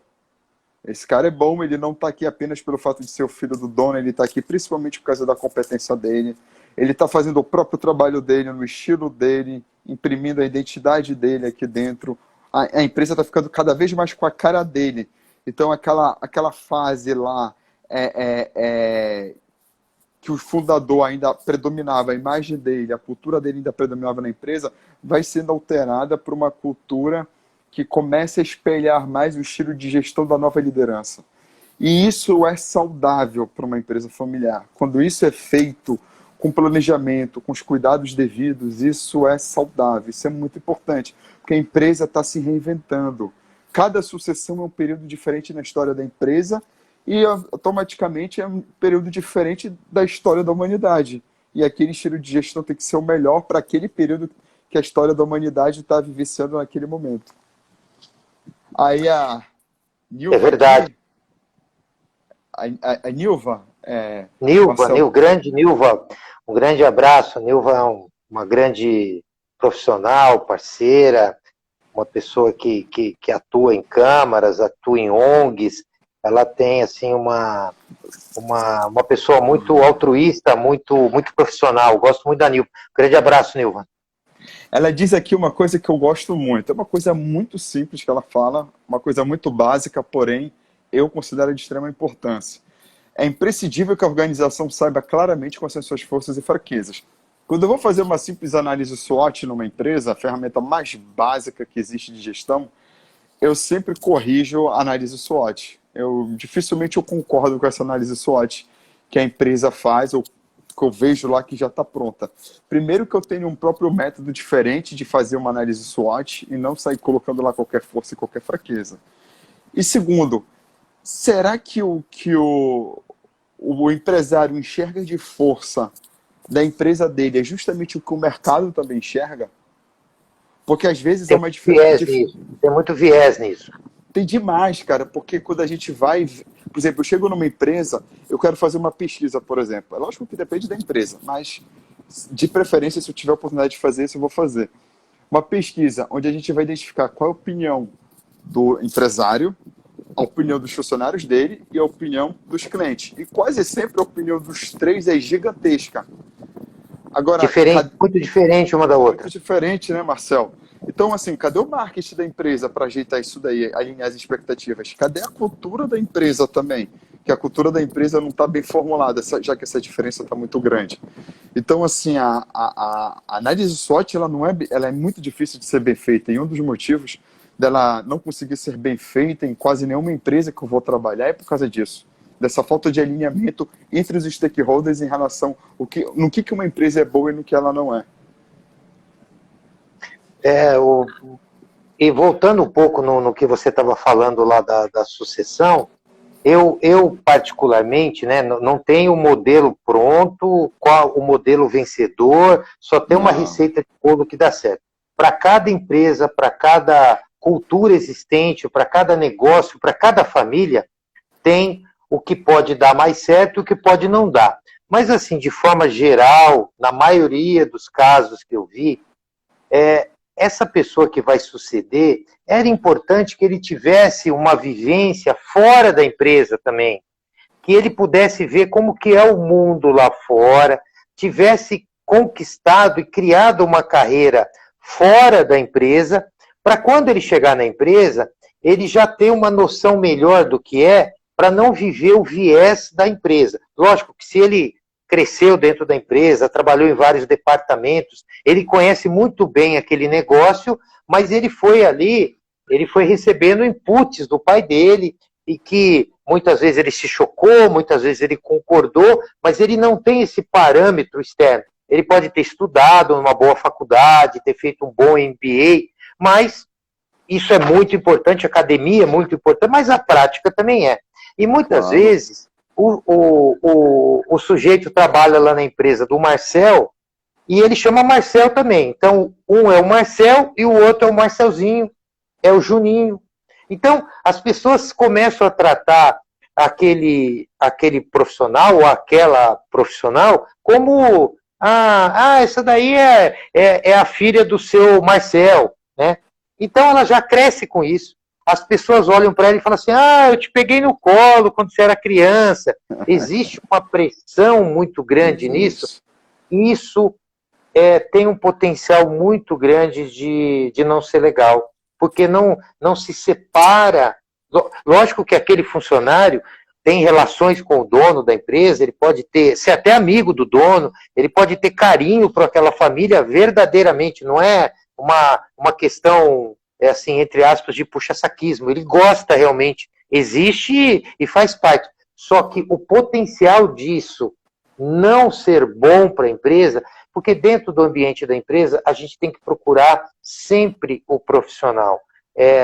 ele não está aqui apenas pelo fato de ser o filho do dono, ele está aqui principalmente por causa da competência dele, ele está fazendo o próprio trabalho dele, no estilo dele, imprimindo a identidade dele aqui dentro, a empresa está ficando cada vez mais com a cara dele. Então, aquela fase lá que o fundador ainda predominava, a imagem dele, a cultura dele ainda predominava na empresa, vai sendo alterada por uma cultura que começa a espelhar mais o estilo de gestão da nova liderança. E isso é saudável para uma empresa familiar. Quando isso é feito com planejamento, com os cuidados devidos, isso é saudável, isso é muito importante, porque a empresa está se reinventando. Cada sucessão é um período diferente na história da empresa e automaticamente é um período diferente da história da humanidade. E aquele estilo de gestão tem que ser o melhor para aquele período que a história da humanidade está vivenciando naquele momento. Aí a Nilva,
É verdade.
a Nilva,
Grande Nilva, um grande abraço. Nilva é uma grande profissional, parceira, uma pessoa que atua em câmaras, atua em ONGs. Ela tem assim uma pessoa muito altruísta, muito profissional. Gosto muito da Nilva. Grande abraço, Nilva.
ela diz aqui uma coisa que eu gosto muito. É uma coisa muito simples que ela fala, uma coisa muito básica, porém eu considero de extrema importância. É imprescindível que a organização saiba claramente quais são as suas forças e fraquezas. Quando eu vou fazer uma simples análise SWOT numa empresa, a ferramenta mais básica que existe de gestão, eu sempre corrijo a análise SWOT. Dificilmente eu concordo com essa análise SWOT que a empresa faz ou que eu vejo lá que já está pronta. Primeiro que eu tenho um próprio método diferente de fazer uma análise SWOT e não sair colocando lá qualquer força e qualquer fraqueza. E segundo, será que o empresário enxerga de força da empresa dele é justamente o que o mercado também enxerga? Porque às vezes é uma diferença.
Tem muito viés nisso.
Tem demais, cara, porque quando a gente vai... Por exemplo, eu chego numa empresa, eu quero fazer uma pesquisa, por exemplo. É lógico que depende da empresa, mas de preferência, se eu tiver a oportunidade de fazer isso, eu vou fazer. Uma pesquisa onde a gente vai identificar qual é a opinião do empresário, a opinião dos funcionários dele e a opinião dos clientes. E quase sempre a opinião dos três é gigantesca. Agora,
muito diferente uma da outra.
Muito diferente, né, Marcel? Então, assim, cadê o marketing da empresa para ajeitar isso daí, alinhar as expectativas? Cadê a cultura da empresa também? Que a cultura da empresa não está bem formulada, já que essa diferença está muito grande. Então, assim, a análise SWOT, ela é muito difícil de ser bem feita. E um dos motivos dela não conseguir ser bem feita em quase nenhuma empresa que eu vou trabalhar é por causa disso. Dessa falta de alinhamento entre os stakeholders em relação no que uma empresa é boa e no que ela não é.
E voltando um pouco no que você estava falando lá da sucessão, eu particularmente, né, não tenho o modelo pronto, qual o modelo vencedor, só tem uma
Não,
receita de bolo que dá certo. Para cada empresa, para cada cultura existente, para cada negócio, para cada família, tem o que pode dar mais certo e o que pode não dar. Mas, assim, de forma geral, na maioria dos casos que eu vi, essa pessoa que vai suceder, era importante que ele tivesse uma vivência fora da empresa também, que ele pudesse ver como que é o mundo lá fora, tivesse conquistado e criado uma carreira fora da empresa, para quando ele chegar na empresa, ele já ter uma noção melhor do que é, para não viver o viés da empresa. Lógico que se ele cresceu dentro da empresa, trabalhou em vários departamentos, ele conhece muito bem aquele negócio, mas ele foi ali, ele foi recebendo inputs do pai dele, e que muitas vezes ele se chocou, muitas vezes ele concordou, mas ele não tem esse parâmetro externo. Ele pode ter estudado numa boa faculdade, ter feito um bom MBA, mas isso é muito importante, a academia é muito importante, mas a prática também é. E muitas
claro.
vezes o sujeito trabalha lá na empresa do Marcel e ele chama Marcel também. Então, um é o Marcel e o outro é o Marcelzinho, é o Juninho. Então, as pessoas começam a tratar aquele profissional ou aquela profissional como essa daí é a filha do seu Marcel, né? Então ela já cresce com isso. As pessoas olham para ela e falam assim, eu te peguei no colo quando você era criança. Existe uma pressão muito grande nisso,
Existe.
e isso tem um potencial muito grande de não ser legal, porque não se separa. Lógico que aquele funcionário tem relações com o dono da empresa, ele pode ser até amigo do dono, ele pode ter carinho por aquela família verdadeiramente, não é uma questão, assim, entre aspas, de puxa-saquismo. Ele gosta realmente, existe e faz parte. Só que o potencial disso não ser bom para a empresa, porque dentro do ambiente da empresa a gente tem que procurar sempre o profissional.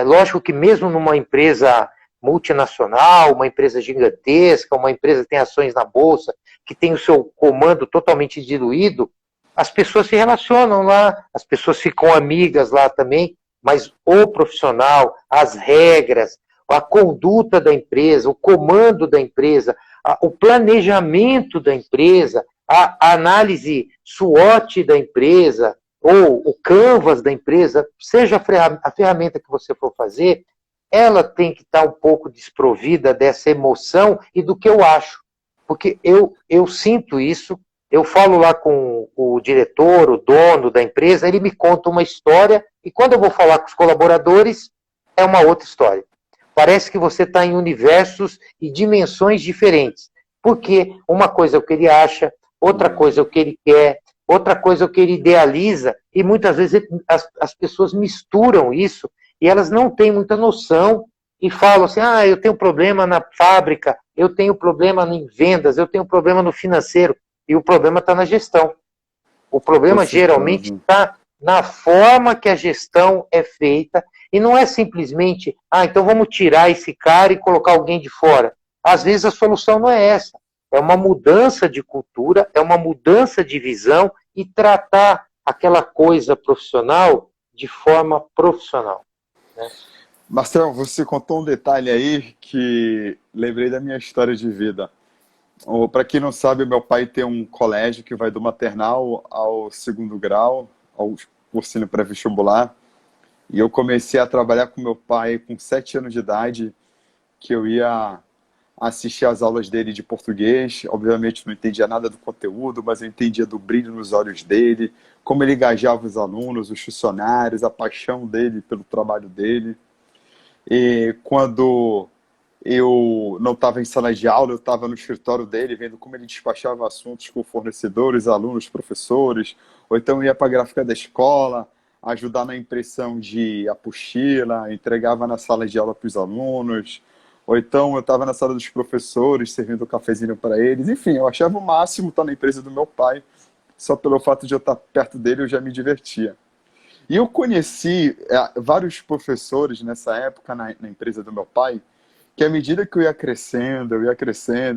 Lógico que mesmo numa empresa multinacional, uma empresa gigantesca, uma empresa que tem ações na bolsa, que tem o seu comando totalmente diluído, as pessoas se relacionam lá, as pessoas ficam amigas lá também, mas o profissional, as regras, a conduta da empresa, o comando da empresa, o planejamento da empresa, a análise SWOT da empresa, ou o Canvas da empresa, seja a ferramenta que você for fazer, ela tem que estar um pouco desprovida dessa emoção e do que eu acho. Porque eu sinto isso, eu falo lá com o diretor, o dono da empresa, ele me conta uma história, e quando eu vou falar com os colaboradores, é uma outra história. Parece que você está em universos e dimensões diferentes. Porque uma coisa é o que ele acha, outra coisa é o que ele quer, outra coisa é o que ele idealiza, e muitas vezes as pessoas misturam isso, e elas não têm muita noção, e falam assim, eu tenho problema na fábrica, eu tenho problema em vendas, eu tenho problema no financeiro, e o problema está na gestão. O
Com
problema geralmente
certeza.
está na forma que a gestão é feita, e não é simplesmente, então vamos tirar esse cara e colocar alguém de fora. Às vezes a solução não é essa. É uma mudança de cultura, é uma mudança de visão e tratar aquela coisa profissional de forma profissional. Né?
Marcel, você contou um detalhe aí que lembrei da minha história de vida. Para quem não sabe, meu pai tem um colégio que vai do maternal ao segundo grau, ao cursinho pré-vestibular. E eu comecei a trabalhar com meu pai com 7 anos de idade, que eu ia assistir às aulas dele de português. Obviamente não entendia nada do conteúdo, mas eu entendia do brilho nos olhos dele, como ele engajava os alunos, os funcionários, a paixão dele pelo trabalho dele. E quando eu não estava em sala de aula, eu estava no escritório dele, vendo como ele despachava assuntos com fornecedores, alunos, professores, ou então ia para a gráfica da escola, ajudar na impressão de apostila, entregava na sala de aula para os alunos, ou então eu estava na sala dos professores, servindo um cafezinho para eles. Enfim, eu achava o máximo estar na empresa do meu pai, só pelo fato de eu estar perto dele eu já me divertia. E eu conheci vários professores nessa época na empresa do meu pai, que à medida que eu ia crescendo,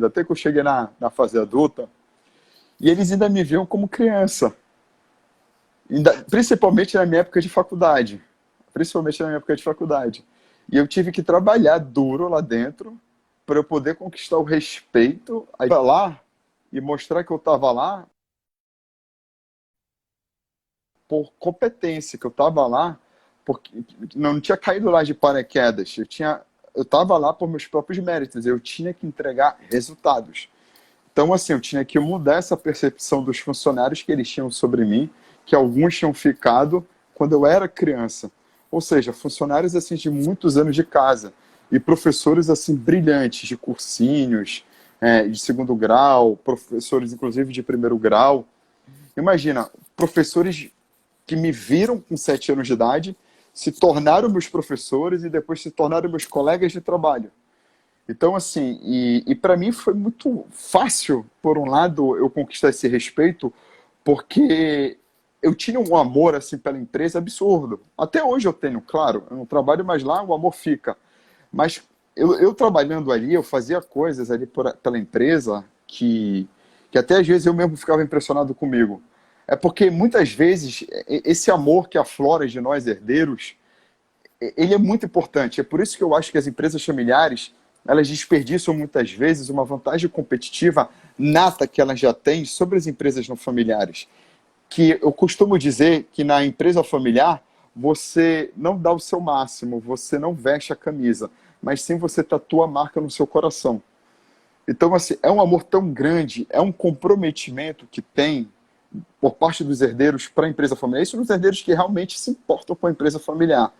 até que eu cheguei na fase adulta, e eles ainda me viam como criança. Principalmente na minha época de faculdade. Principalmente na minha época de faculdade. E eu tive que trabalhar duro lá dentro para eu poder conquistar o respeito, aí ir lá e mostrar que eu estava lá por competência, que eu estava lá porque não tinha caído lá de paraquedas. Eu estava lá por meus próprios méritos. Eu tinha que entregar resultados. Então, assim, eu tinha que mudar essa percepção dos funcionários que eles tinham sobre mim, que alguns tinham ficado quando eu era criança. Ou seja, funcionários assim de muitos anos de casa e professores assim brilhantes de cursinhos, de segundo grau, professores inclusive de primeiro grau. Imagina, professores que me viram com 7 anos de idade, se tornaram meus professores e depois se tornaram meus colegas de trabalho. Então, assim, e para mim foi muito fácil, por um lado, eu conquistar esse respeito, porque eu tinha um amor, assim, pela empresa absurdo. Até hoje eu tenho, claro, eu não trabalho mais lá, o amor fica. Mas eu trabalhando ali, eu fazia coisas ali pela empresa que até às vezes eu mesmo ficava impressionado comigo. É porque muitas vezes esse amor que aflora de nós herdeiros, ele é muito importante. É por isso que eu acho que as empresas familiares, elas desperdiçam muitas vezes uma vantagem competitiva nata que elas já têm sobre as empresas não familiares. Que eu costumo dizer que na empresa familiar você não dá o seu máximo, você não veste a camisa, mas sim você tatua a marca no seu coração. Então, assim, é um amor tão grande, é um comprometimento que tem por parte dos herdeiros para a empresa familiar. Isso nos herdeiros que realmente se importam com a empresa familiar.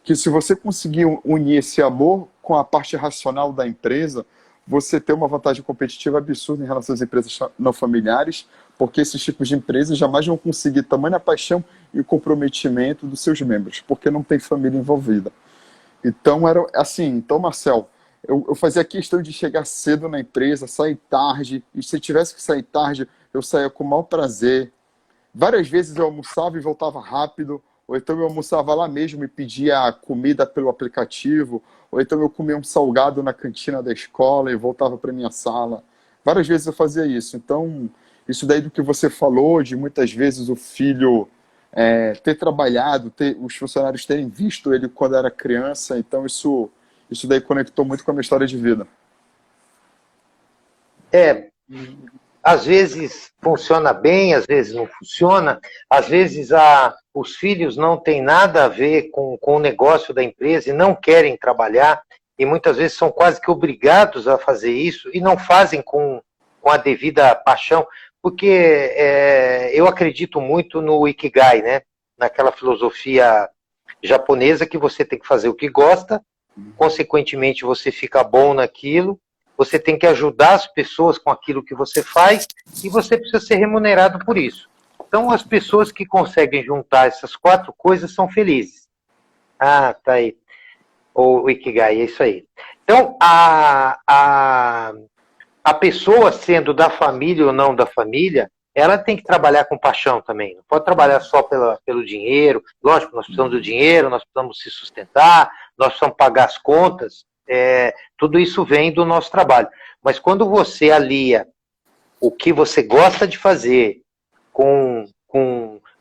Que se você conseguir unir esse amor com a parte racional da empresa, você tem uma vantagem competitiva absurda em relação às empresas não familiares, porque esses tipos de empresas jamais vão conseguir tamanha paixão e comprometimento dos seus membros, porque não tem família envolvida. Então, era assim, então, Marcel, eu fazia questão de chegar cedo na empresa, sair tarde, e se tivesse que sair tarde, eu saía com o maior prazer. Várias vezes eu almoçava e voltava rápido, ou então eu almoçava lá mesmo e pedia comida pelo aplicativo, ou então eu comia um salgado na cantina da escola e voltava para minha sala. Várias vezes eu fazia isso. Então, isso daí do que você falou, de muitas vezes o filho ter trabalhado, os funcionários terem visto ele quando era criança, então isso daí conectou muito com a minha história de vida.
É, às vezes funciona bem, às vezes não funciona, às vezes os filhos não têm nada a ver com o negócio da empresa e não querem trabalhar, e muitas vezes são quase que obrigados a fazer isso e não fazem com a devida paixão, porque eu acredito muito no Ikigai, né? Naquela filosofia japonesa que você tem que fazer o que gosta, consequentemente você fica bom naquilo, você tem que ajudar as pessoas com aquilo que você faz e você precisa ser remunerado por isso. Então, as pessoas que conseguem juntar essas 4 coisas são felizes. Ah, tá aí. O Ikigai, é isso aí. Então, a pessoa, sendo da família ou não da família, ela tem que trabalhar com paixão também. Não pode trabalhar só pelo dinheiro. Lógico, nós precisamos do dinheiro, nós precisamos se sustentar, nós precisamos pagar as contas. Tudo isso vem do nosso trabalho. Mas quando você alia o que você gosta de fazer com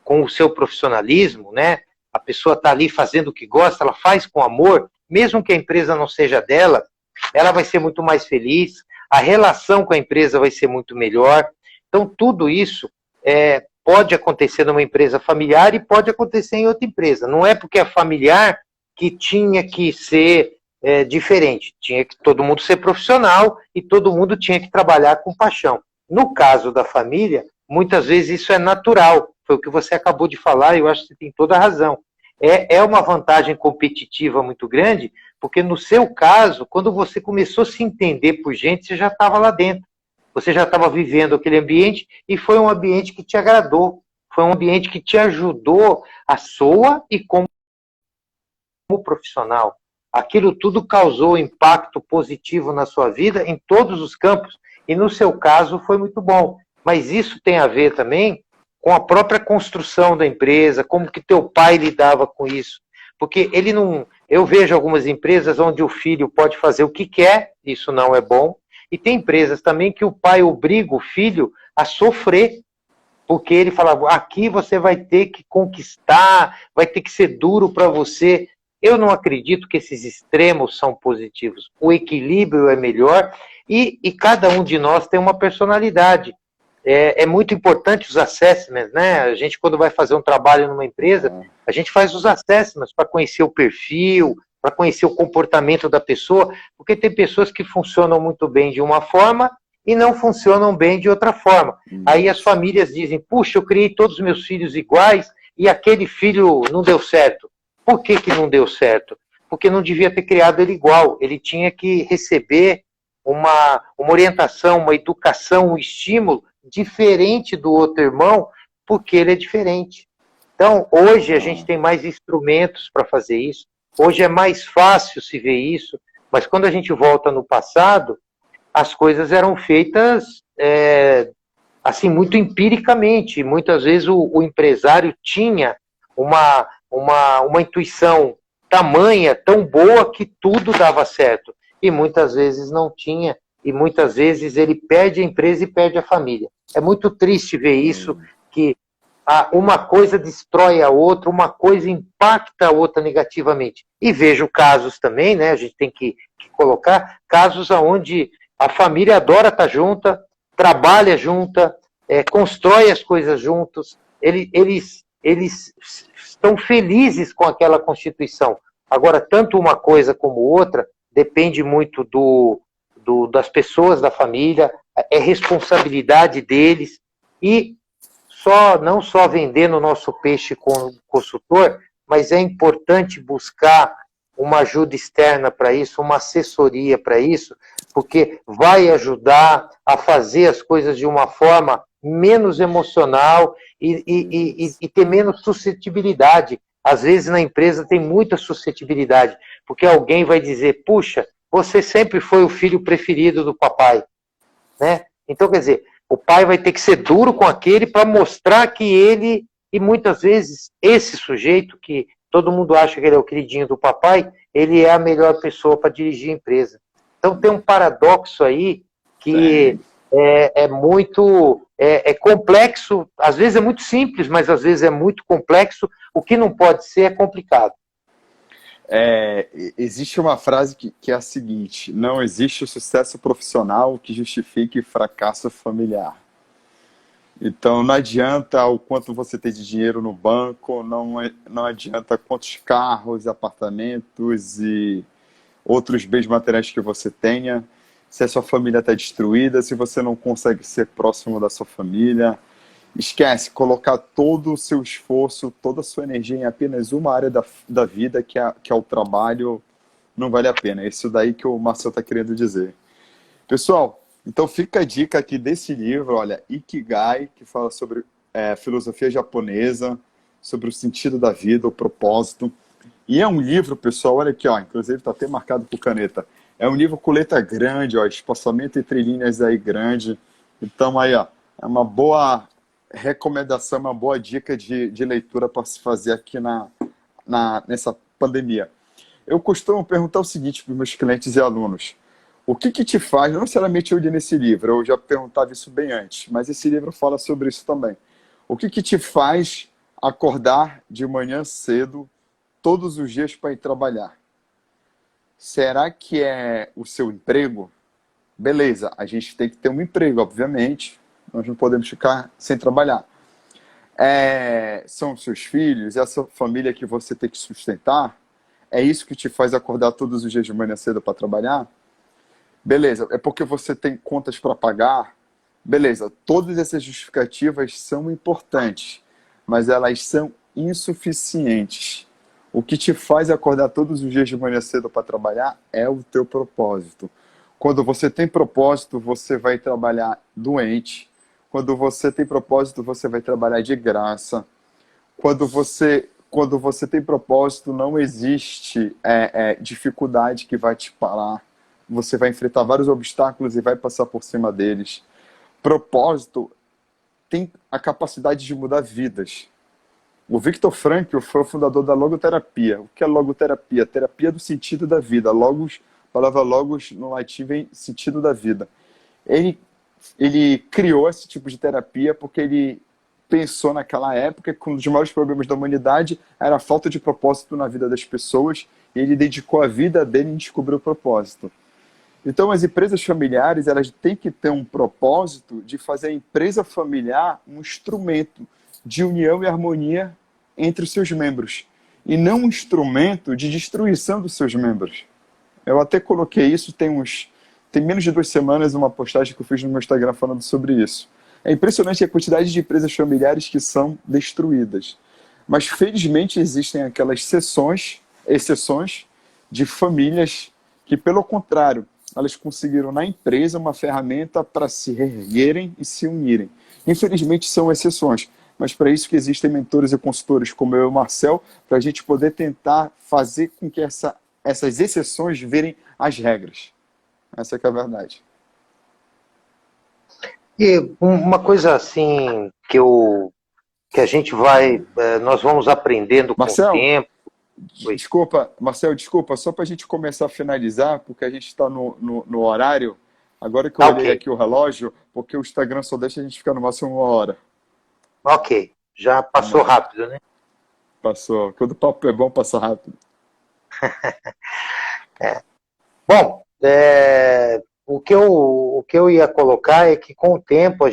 o seu profissionalismo, né? A pessoa está ali fazendo o que gosta, ela faz com amor, mesmo que a empresa não seja dela, ela vai ser muito mais feliz, a relação com a empresa vai ser muito melhor. Então, tudo isso pode acontecer numa empresa familiar e pode acontecer em outra empresa. Não é porque é familiar que tinha que ser diferente. Tinha que todo mundo ser profissional e todo mundo tinha que trabalhar com paixão. No caso da família, muitas vezes isso é natural. Foi o que você acabou de falar e eu acho que você tem toda a razão. É uma vantagem competitiva muito grande, porque no seu caso, quando você começou a se entender por gente, você já estava lá dentro. Você já estava vivendo aquele ambiente e foi um ambiente que te agradou. Foi um ambiente que te ajudou a sua e como profissional. Aquilo tudo causou impacto positivo na sua vida em todos os campos. E no seu caso foi muito bom. Mas isso tem a ver também com a própria construção da empresa, como que teu pai lidava com isso. Porque ele não... Eu vejo algumas empresas onde o filho pode fazer o que quer, isso não é bom, e tem empresas também que o pai obriga o filho a sofrer, porque ele fala, aqui você vai ter que conquistar, vai ter que ser duro para você. Eu não acredito que esses extremos são positivos. O equilíbrio é melhor e cada um de nós tem uma personalidade. É muito importante os assessments, né? A gente, quando vai fazer um trabalho numa empresa, a gente faz os assessments para conhecer o perfil, para conhecer o comportamento da pessoa, porque tem pessoas que funcionam muito bem de uma forma e não funcionam bem de outra forma. Aí as famílias dizem, puxa, eu criei todos os meus filhos iguais e aquele filho não deu certo. Por que que não deu certo? Porque não devia ter criado ele igual. Ele tinha que receber uma orientação, uma educação, um estímulo diferente do outro irmão, porque ele é diferente. Então, hoje a gente tem mais instrumentos para fazer isso. Hoje é mais fácil se ver isso. Mas quando a gente volta no passado, as coisas eram feitas assim, muito empiricamente. Muitas vezes o empresário tinha uma intuição tamanha, tão boa, que tudo dava certo. E muitas vezes não tinha. E muitas vezes ele perde a empresa e perde a família. É muito triste ver isso, que uma coisa destrói a outra, uma coisa impacta a outra negativamente. E vejo casos também, né? A gente tem que colocar casos onde a família adora estar junta, trabalha junta, constrói as coisas juntos, eles estão felizes com aquela constituição. Agora, tanto uma coisa como outra depende muito das pessoas da família, é responsabilidade deles, e não só vendendo o nosso peixe com o consultor, mas é importante buscar uma ajuda externa para isso, uma assessoria para isso, porque vai ajudar a fazer as coisas de uma forma menos emocional e ter menos suscetibilidade. Às vezes na empresa tem muita suscetibilidade, porque alguém vai dizer, puxa, você sempre foi o filho preferido do papai, né? Então, quer dizer, o pai vai ter que ser duro com aquele para mostrar que ele, e muitas vezes esse sujeito, que todo mundo acha que ele é o queridinho do papai, ele é a melhor pessoa para dirigir a empresa. Então tem um paradoxo aí que é muito complexo, às vezes é muito simples, mas às vezes é muito complexo. O que não pode ser é complicado.
Existe uma frase que é a seguinte: não existe o sucesso profissional que justifique fracasso familiar. Então não adianta o quanto você tem de dinheiro no banco, não adianta quantos carros, apartamentos e outros bens materiais que você tenha, se a sua família está destruída, se você não consegue ser próximo da sua família. Esquece, colocar todo o seu esforço, toda a sua energia em apenas uma área da vida, que é o trabalho, não vale a pena. É isso daí que o Marcel está querendo dizer. Pessoal, então fica a dica aqui desse livro, olha, Ikigai, que fala sobre filosofia japonesa, sobre o sentido da vida, o propósito. E é um livro, pessoal, olha aqui, ó, inclusive está até marcado com caneta. É um livro com letra grande, ó, espaçamento entre linhas aí grande. Então aí, ó, é uma boa recomendação, uma boa dica de leitura para se fazer aqui nessa pandemia. Eu costumo perguntar o seguinte para os meus clientes e alunos: o que te faz, não necessariamente eu li nesse livro, eu já perguntava isso bem antes, mas esse livro fala sobre isso também. O que te faz acordar de manhã cedo, todos os dias, para ir trabalhar? Será que é o seu emprego? Beleza, a gente tem que ter um emprego, obviamente. Nós não podemos ficar sem trabalhar. São os seus filhos, essa família que você tem que sustentar? É isso que te faz acordar todos os dias de manhã cedo para trabalhar? Beleza, é porque você tem contas para pagar? Beleza, todas essas justificativas são importantes, mas elas são insuficientes. O que te faz acordar todos os dias de manhã cedo para trabalhar é o teu propósito. Quando você tem propósito, você vai trabalhar doente. Quando você tem propósito, você vai trabalhar de graça. Quando você tem propósito, não existe dificuldade que vai te parar. Você vai enfrentar vários obstáculos e vai passar por cima deles. Propósito tem a capacidade de mudar vidas. O Viktor Frankl foi o fundador da logoterapia. O que é logoterapia? Terapia do sentido da vida. Logos, a palavra logos no latim vem sentido da vida. Ele, ele criou esse tipo de terapia porque ele pensou naquela época que um dos maiores problemas da humanidade era a falta de propósito na vida das pessoas, e ele dedicou a vida dele em descobrir o propósito. Então, as empresas familiares, elas têm que ter um propósito de fazer a empresa familiar um instrumento de união e harmonia entre os seus membros, e não um instrumento de destruição dos seus membros. Eu até coloquei isso, tem menos de 2 semanas, uma postagem que eu fiz no meu Instagram falando sobre isso. É impressionante a quantidade de empresas familiares que são destruídas. Mas, felizmente, existem aquelas exceções de famílias que, pelo contrário, elas conseguiram na empresa uma ferramenta para se reerguerem e se unirem. Infelizmente, são exceções, mas para isso que existem mentores e consultores como eu e o Marcel, para a gente poder tentar fazer com que essas exceções virem as regras. Essa que é a verdade.
E uma coisa assim que a gente nós vamos aprendendo com o
Marcel,
tempo. Oi.
desculpa, Marcel, desculpa, só para a gente começar a finalizar, porque a gente está no horário, agora que eu
Tá
olhei
ok,
aqui o relógio, porque o Instagram só deixa a gente ficar no máximo 1 hora.
ok. Já passou
Vamos lá.
rápido, né?
Passou. Quando o papo é bom, passa rápido.
Bom, o que eu ia colocar é que com o tempo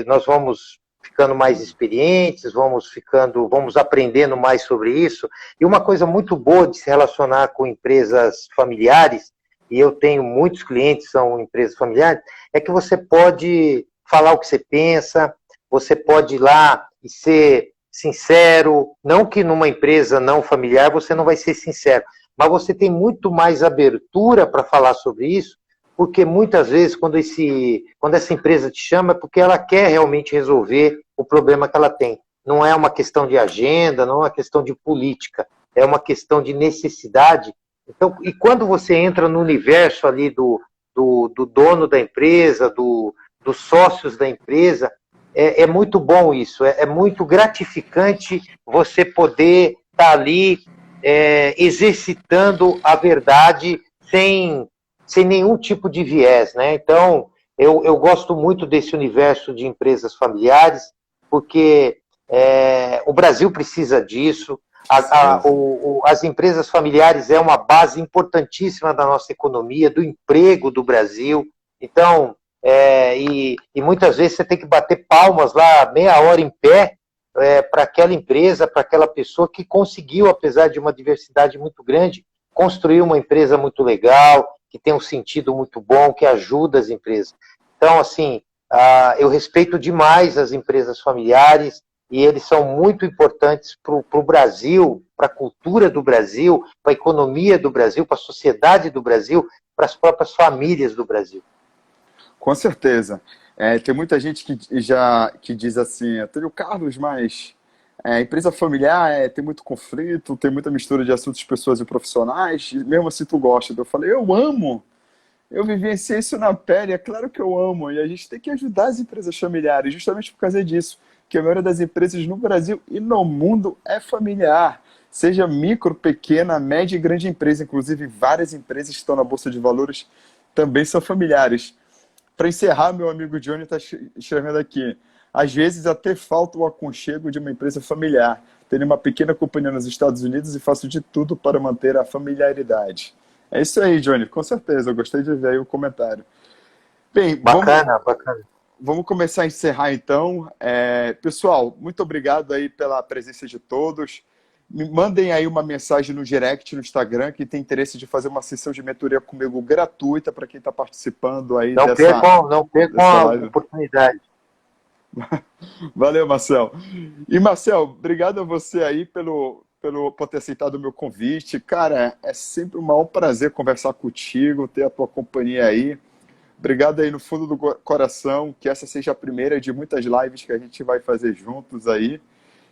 nós vamos ficando mais experientes, vamos aprendendo mais sobre isso. E uma coisa muito boa de se relacionar com empresas familiares, e eu tenho muitos clientes que são empresas familiares, é que você pode falar o que você pensa, você pode ir lá e ser sincero, não que numa empresa não familiar você não vai ser sincero, mas você tem muito mais abertura para falar sobre isso, porque muitas vezes quando essa empresa te chama é porque ela quer realmente resolver o problema que ela tem. Não é uma questão de agenda, não é uma questão de política, é uma questão de necessidade. Então, e quando você entra no universo ali do dono da empresa, dos sócios da empresa, é muito bom isso, é muito gratificante você poder estar ali exercitando a verdade sem nenhum tipo de viés, né? Então, eu gosto muito desse universo de empresas familiares, porque o Brasil precisa disso.
Precisa.
As empresas familiares é uma base importantíssima da nossa economia, do emprego do Brasil. Então, e muitas vezes você tem que bater palmas lá, meia hora em pé, para aquela empresa, para aquela pessoa que conseguiu, apesar de uma diversidade muito grande, construir uma empresa muito legal, que tem um sentido muito bom, que ajuda as empresas. Então, assim, eu respeito demais as empresas familiares e eles são muito importantes para o Brasil, para a cultura do Brasil, para a economia do Brasil, para a sociedade do Brasil, para as próprias famílias do Brasil.
Com certeza. Tem muita gente que diz assim, Antônio Carlos, mas empresa familiar tem muito conflito, tem muita mistura de assuntos pessoais e profissionais, e mesmo assim tu gosta. Eu falei, eu amo, eu vivenciei isso na pele, é claro que eu amo, e a gente tem que ajudar as empresas familiares, justamente por causa disso, que a maioria das empresas no Brasil e no mundo é familiar, seja micro, pequena, média e grande empresa, inclusive várias empresas que estão na Bolsa de Valores também são familiares. Para encerrar, meu amigo Johnny está escrevendo aqui. Às vezes até falta o aconchego de uma empresa familiar. Tenho uma pequena companhia nos Estados Unidos e faço de tudo para manter a familiaridade. É isso aí, Johnny, com certeza. Eu gostei de ver aí o comentário. Bem,
Bacana, bacana.
vamos começar a encerrar então. Pessoal, muito obrigado aí pela presença de todos. Me mandem aí uma mensagem no direct no Instagram que tem interesse de fazer uma sessão de mentoria comigo gratuita para quem está participando aí
Não percam
dessa
a
live.
oportunidade.
Valeu, Marcel. E, Marcel, obrigado a você aí por ter aceitado o meu convite. Cara, é sempre um maior prazer conversar contigo, ter a tua companhia aí. Obrigado aí no fundo do coração, que essa seja a primeira de muitas lives que a gente vai fazer juntos aí.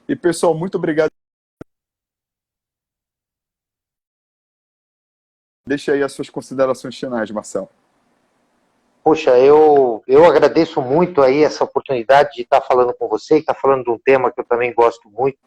E, pessoal, muito obrigado. Deixa aí as suas considerações finais, Marcel.
Poxa, eu agradeço muito aí essa oportunidade de estar falando com você, estar falando de um tema que eu também gosto muito.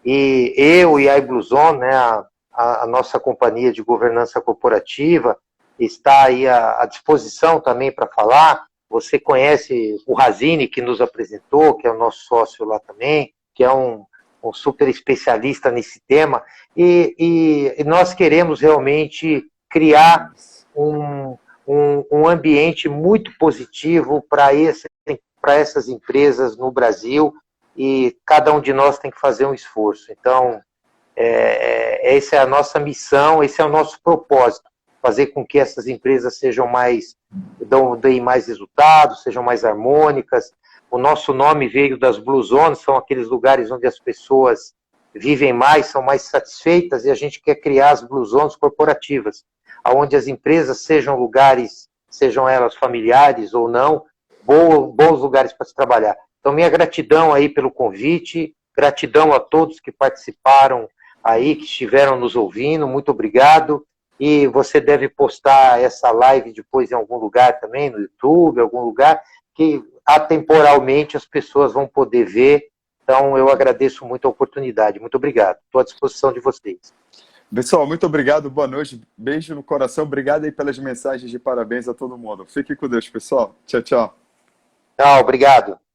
E eu e a iBluezone, né, a nossa companhia de governança corporativa, está aí à disposição também para falar. Você conhece o Razini, que nos apresentou, que é o nosso sócio lá também, que é um super especialista nesse tema. E nós queremos realmente criar um ambiente muito positivo para essas empresas no Brasil, e cada um de nós tem que fazer um esforço. Então, essa é a nossa missão, esse é o nosso propósito, fazer com que essas empresas deem mais resultados, sejam mais harmônicas. O nosso nome veio das Blue Zones, são aqueles lugares onde as pessoas vivem mais, são mais satisfeitas, e a gente quer criar as Blue Zones corporativas, onde as empresas sejam lugares, sejam elas familiares ou não, bons lugares para se trabalhar. Então, minha gratidão aí pelo convite, gratidão a todos que participaram aí, que estiveram nos ouvindo, muito obrigado. E você deve postar essa live depois em algum lugar também, no YouTube, algum lugar, que atemporalmente as pessoas vão poder ver. Então, eu agradeço muito a oportunidade. Muito obrigado. Estou à disposição de vocês.
Pessoal, muito obrigado, boa noite, beijo no coração, obrigado aí pelas mensagens de parabéns a todo mundo. Fique com Deus, pessoal. Tchau, tchau.
Tchau, obrigado.